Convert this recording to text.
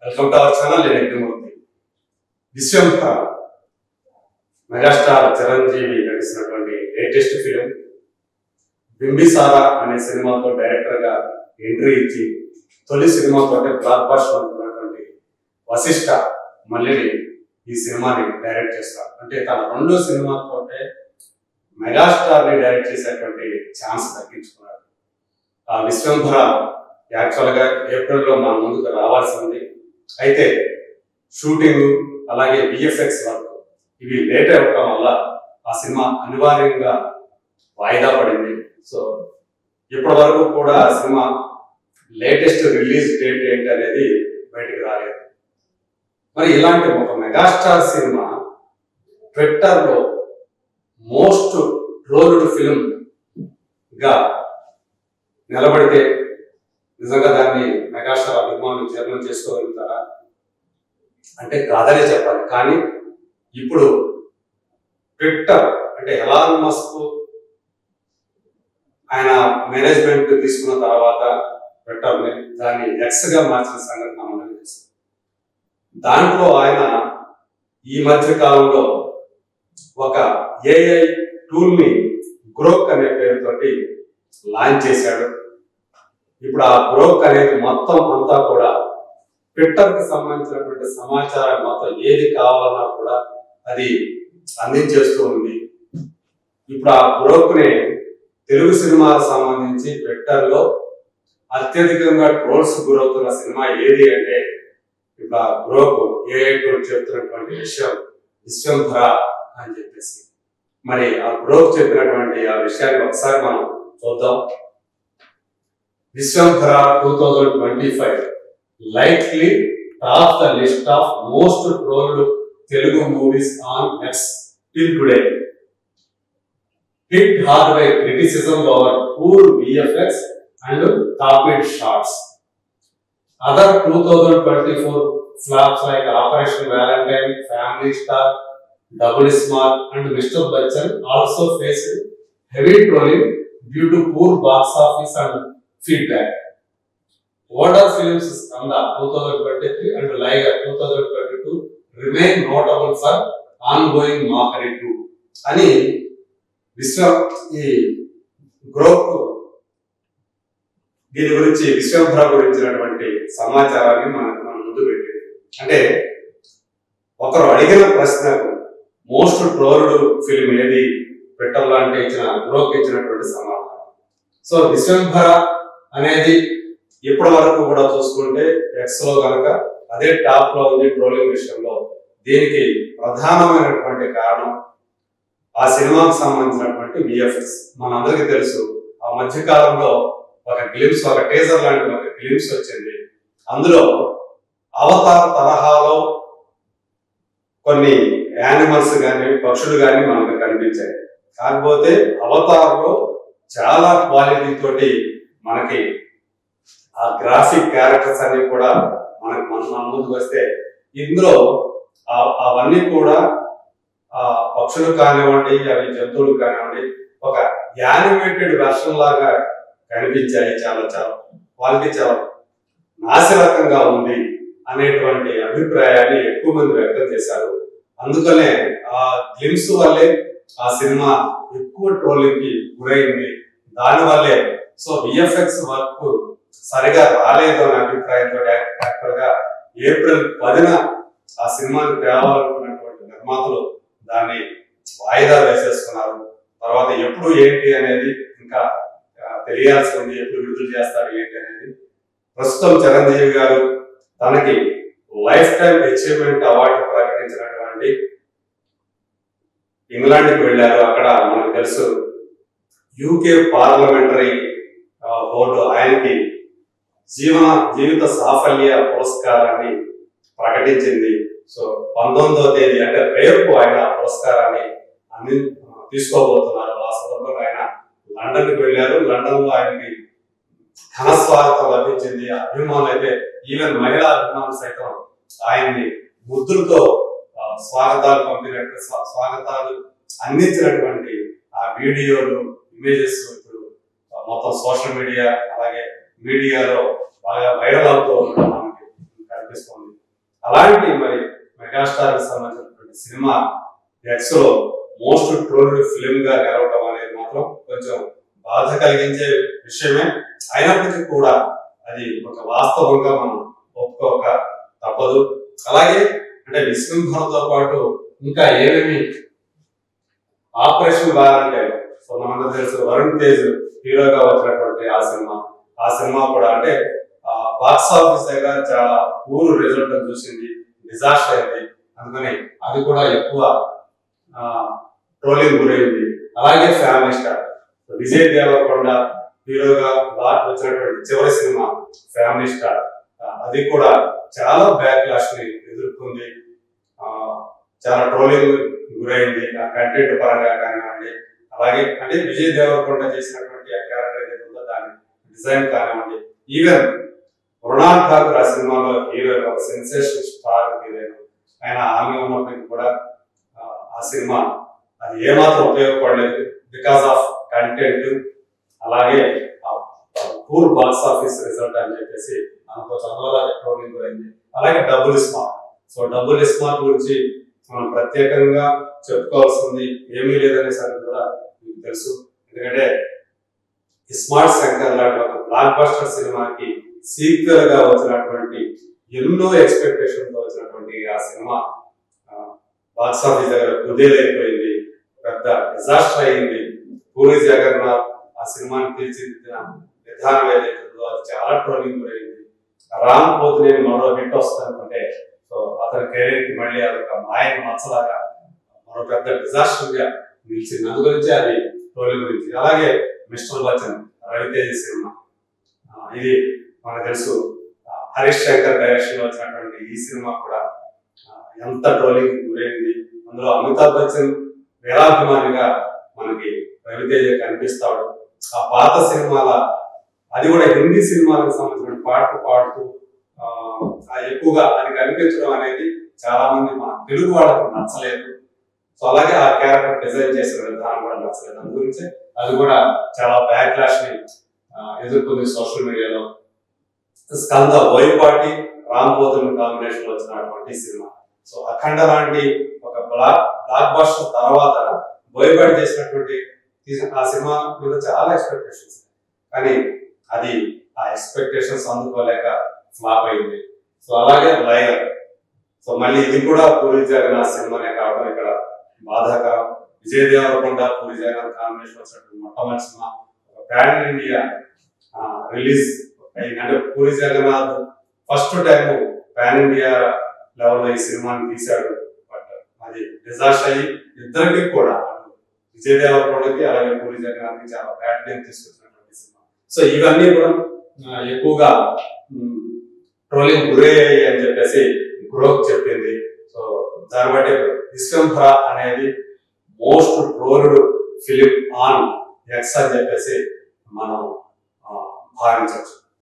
Welcome to our channel. నేను Yagnamurthy. Vishwambhara megastar Chiranjeevi నటిస్తున్నటువంటి latest film Bimbisara అనే సినిమాతో డైరెక్టర్ గా ఎంట్రీ ఇచ్చి తొలి సినిమాతో బ్లాక్ బస్టర్ అనుకున్నటువంటి వశిష్ఠ మళ్ళీ ఈ సినిమాని డైరెక్ట్ చేస్తారు. అంటే తన రెండో సినిమాతో మెగాస్టార్ ని డైరెక్ట్ చేసేటువంటి ఛాన్స్ దక్కించుకున్నారు. ఆ విశ్వంభర యాక్చువల్ గా ఏప్రిల్లో మన ముందుకు రావాల్సి ఉంది. అయితే షూటింగ్ అలాగే విఎఫ్ఎక్స్ వర్క్ ఇవి లేట్ అవ్వడం వల్ల ఆ సినిమా అనివార్యంగా వాయిదా పడింది. సో ఇప్పటి వరకు కూడా ఆ సినిమా లేటెస్ట్ రిలీజ్ డేట్ ఏంటి అనేది బయటకు రాలేదు. మరి ఇలాంటి ఒక మెగాస్టార్ సినిమా ట్విట్టర్ లో మోస్ట్ ట్రోల్డ్ ఫిల్మ్ గా నిలబడితే నిజంగా దాన్ని మెగాస్టార్ అభిమానులు జీర్ణం చేసుకోగలుగుతారా అంటే కాదనే చెప్పాలి. కానీ ఇప్పుడు ట్విట్టర్ అంటే ఎలాన్ మస్క్ ఆయన మేనేజ్మెంట్ తీసుకున్న తర్వాత ట్విట్టర్ని దాన్ని ఎక్స్ గా మార్చిన సంగతి మనం తెలుసు. దాంట్లో ఆయన ఈ మధ్య కాలంలో ఒక ఏఐ టూల్ ని గ్రోక్ అనే పేరుతోటి లాంచ్ చేశాడు. ఇప్పుడు ఆ గ్రోక్ అనేది మొత్తం అంతా కూడా ట్విట్టర్ కి సంబంధించినటువంటి సమాచారం మొత్తం ఏది కావాలన్నా కూడా అది అందించేస్తూ ఉంది. ఇప్పుడు ఆ గ్రోక్ ని తెలుగు సినిమాలకు సంబంధించి ట్విట్టర్ లో అత్యధికంగా ట్రోల్స్ గురవుతున్న సినిమా ఏది అంటే ఇప్పుడు ఆ గ్రోక్ ఏఐ టూల్ చెప్తున్నటువంటి విషయం విశ్వంభర అని చెప్పేసి. మరి ఆ గ్రోక్ చెప్పినటువంటి ఆ విషయాన్ని ఒకసారి మనం చూద్దాం. Viswambara 2025 likely tops the list of most trolled Telugu movies on X till today. Hit hard by criticism over poor VFX and copied shots. Other 2024 flops like Operation Valentine, Family Star, Double Smart and Mr. Bachchan also faced heavy trolling due to poor box office and feedback. Water films from the 2023 and Liger 2022 remain notable for ongoing mockery too. అని ఈ Grok దీని గురించి విశ్వంభర గురించినటువంటి సమాచారాన్ని మన ముందు పెట్టింది. అంటే ఒకరు అడిగిన ప్రశ్నకు మోస్ట్ ట్రోల్డ్ ఫిల్మ్ ఏది పెట్టాలా అంటే ఇచ్చిన గ్రోక్ ఇచ్చినటువంటి సమాధానం. సో విశ్వంభర అనేది ఇప్పటి వరకు కూడా చూసుకుంటే ఎక్స్ లో కనుక అదే టాప్ లో ఉంది ట్రోలింగ్ విషయంలో. దీనికి ప్రధానమైనటువంటి కారణం ఆ సినిమాకు సంబంధించినటువంటి విఎఫ్ఎక్స్. మనందరికీ తెలుసు ఆ మధ్య కాలంలో ఒక గ్లిమ్స్ ఒక టీజర్ లాంటి ఒక గ్లిమ్స్ వచ్చింది. అందులో అవతార్ తరహాలో కొన్ని యానిమల్స్ కానీ పక్షులు కానీ మనకు కనిపించాయి. కాకపోతే అవతార్ లో చాలా క్వాలిటీ తోటి మనకి ఆ గ్రాఫిక్ క్యారెక్టర్స్ అన్ని కూడా మనకు మన ముందుకు వస్తే ఇందులో అవన్నీ కూడా ఆ పక్షులు కానివ్వండి అవి జంతువులు కానివ్వండి ఒక యానిమేటెడ్ వెర్షన్ లాగా కనిపించాయి. చాలా క్వాలిటీ చాలా నాసిరకంగా ఉంది అనేటువంటి అభిప్రాయాన్ని ఎక్కువ మంది వ్యక్తం చేశారు. అందుకనే ఆ గ్లిమ్స్ వల్లే ఆ సినిమా ఎక్కువ ట్రోలింగ్ కి గురైంది. దానివల్లే సో విఎఫ్ఎక్స్ వర్క్ సరిగా రాలేదు అనే అభిప్రాయంతో యాక్చువల్ గా ఏప్రిల్ 10న ఆ సినిమాని తేవాలనుకున్నటువంటి నిర్మాతలు దాన్ని వాయిదా వేసేసుకున్నారు. తర్వాత ఎప్పుడు ఏంటి అనేది ఇంకా తెలియాల్సి ఉంది. ఎప్పుడు విడుదల చేస్తారు ఏంటి అనేది. ప్రస్తుతం చిరంజీవి గారు తనకి లైఫ్ టైం అచీవ్మెంట్ అవార్డు ప్రకటించినటువంటి ఇంగ్లాండ్కి వెళ్ళారు. అక్కడ మనకు తెలుసు యూకే పార్లమెంటరీ బోర్డు ఆయనకి జీవిత సాఫల్య పురస్కారాన్ని ప్రకటించింది. సో 19వ తేదీ అంటే రేపు ఆయన పురస్కారాన్ని తీసుకోబోతున్నారు. ఆ సందర్భంగా ఆయన లండన్ కి వెళ్ళారు. లండన్ లో ఆయనకి ఘన స్వాగతం లభించింది. అభిమానులు అయితే ఈవెన్ మహిళా అభిమానులు సైతం ఆయన్ని ముద్దులతో స్వాగతాలు అందించినటువంటి ఆ వీడియోలు ఇమేజెస్ ఇప్పుడు మొత్తం సోషల్ మీడియా అలాగే మీడియాలో బాగా వైరల్ అవుతూ ఉండడం మనకి కనిపిస్తుంది. అలాంటి మరి మెగాస్టార్ కి సంబంధించినటువంటి సినిమా ఎక్స్ లో మోస్ట్ ట్రోల్డ్ ఫిలిం గా నిలవటం అనేది మాత్రం కొంచెం బాధ కలిగించే విషయమే. అయినప్పటికీ కూడా అది ఒక వాస్తవంగా మనం ఒప్పుకోక తప్పదు. అలాగే అంటే విశ్వంభరంతో పాటు ఇంకా ఏమేమి ఆపరేషన్ వారంటైల్, సో మనందరూ తెలుసు వరుణ్ తేజ్ హీరోగా వచ్చినటువంటి ఆ సినిమా కూడా అంటే బాక్స్ ఆఫీస్ దగ్గర చాలా పూర్ రిజల్ట్ చూసింది, డిజాస్టర్ అయింది. అందుకని అది కూడా ఎక్కువ ట్రోలింగ్ గురైంది. అలాగే ఫ్యామిలీ స్టార్ విజయ్ దేవరకొండ హీరోగా వచ్చినటువంటి చివరి సినిమా ఫ్యామిలీ స్టార్, అది కూడా చాలా బ్యాక్లాష్ ని ఎదుర్కొంది, చాలా ట్రోలింగ్ గురైంది ఆ కంటెంట్ పరంగా కానివ్వండి. అలాగే అంటే విజయ్ దేవరకొండ చేసినటువంటి ఆ క్యారెక్టర్ ఏదైతే ఉందో దాని డిజైన్ కానివ్వండి. ఈవెన్ మృణాల్ ఠాకూర్ ఆ సినిమాలో హీరో ఒక సెన్సేషన్ స్టార్ హీరోయిన్, ఆయన ఆమె ఉన్నప్పటికీ కూడా ఆ సినిమా అది ఏమాత్రం ఉపయోగపడలేదు బికాస్ ఆఫ్ కంటెంట్, అలాగే పూర్ బాక్స్ ఆఫీస్ రిజల్ట్ అని చెప్పేసి అనుకోవచ్చు. అందువల్ల ట్రోలింగ్ గురైంది. అలాగే double smart, so double smart గురించి మనం ప్రత్యేకంగా చెప్పుకోవాల్సింది ఏమీ లేదనే సంగతి కూడా మీకు తెలుసు. ఎందుకంటే స్మార్ట్ శంకర్ లాంటి ఒక బ్లాక్ బస్టర్ సినిమాకి సీక్వెల్ గా వచ్చినటువంటి ఎన్నో ఎక్స్పెక్టేషన్ తో వచ్చినటువంటి ఆ సినిమా బాక్స్ ఆఫీస్ దగ్గర కుదేలైపోయింది, పెద్ద డిజాస్టర్ అయింది. పూరి జగన్నాథ్ ఆ సినిమాని తీర్చిదిద్దిన విధానం ఏదైతుందో అది చాలా ట్రోలింగ్ గురైంది. రామ్ పోతినేని మరో హిట్ వస్తుందంటే సో అతని కెరీర్ కి మళ్ళీ అదొక మాయన మచ్చలాగా మరో పెద్ద డిజాస్టర్ గా నిలిచింది. అందు గురించి అది ట్రోలింగ్ గురించి. అలాగే మిస్టర్ బచ్చన్ రవితేజ సినిమా, ఇది మనకు తెలుసు హరీష్ శంకర్ డైరెక్షన్ లో వచ్చినటువంటి ఈ సినిమా కూడా ఎంత ట్రోలింగ్ గురైంది. అందులో అమితాబ్ బచ్చన్ వీరాభిమానిగా మనకి రవితేజ కనిపిస్తాడు. ఆ పాత సినిమాల అది కూడా హిందీ సినిమాలకు సంబంధించిన పాటలు పాడుతూ ఎక్కువగా అది కనిపించడం అనేది చాలా మంది మన తెలుగు వాళ్ళకి నచ్చలేదు. సో అలాగే ఆ క్యారెక్టర్ డిజైన్ చేసిన విధానం కూడా నచ్చలేదు. దాని గురించి అది కూడా చాలా బ్యాక్లాష్ ని ఎదుర్కొంది సోషల్ మీడియాలో. స్కంద బోయపాటి రామ్ పోతుని కాంబినేషన్ లో వచ్చినటువంటి సినిమా, సో అఖండ లాంటి ఒక బ్లాక్ బస్టర్ తర్వాత బోయపాటి చేసినటువంటి ఆ సినిమా మీద చాలా ఎక్స్పెక్టేషన్స్, కానీ అది ఆ ఎక్స్పెక్టేషన్స్ అందుకోలేక ఫ్లాప్ అయింది. సో అలాగే లయర్, సో మళ్ళీ ఇది కూడా పూరి జగన్నాథ్ సినిమానే కావడం ఇక్కడ బాధాకరం. విజయ్ దేవరకొండ పూరి జగన్నాథ్ కాంబినేషన్ వచ్చినటువంటి మొట్టమొదటి సినిమా ఒక పాన్ ఇండియా రిలీజ్ అంటే Puri Jagannadh first time pan India లెవెల్లో ఈ సినిమాని తీశాడు. బట్ అది డిజాస్టర్ అయ్యి ఇద్దరికి కూడా విజయ్ దేవరకొండకి అలాగే పూరి జగన్నాథ్ కి చాలా బ్యాడ్ నేమ్ తీసుకొచ్చినటువంటి సినిమా. సో ఇవన్నీ కూడా ఎక్కువగా ట్రోలింగ్ గురయ్యాయి అని చెప్పేసి గ్రోక్ చెప్పింది. సో దాన్ని బట్టి విశ్వంభర అనేది most trolled film on X అని చెప్పేసి మనం భావించవచ్చు.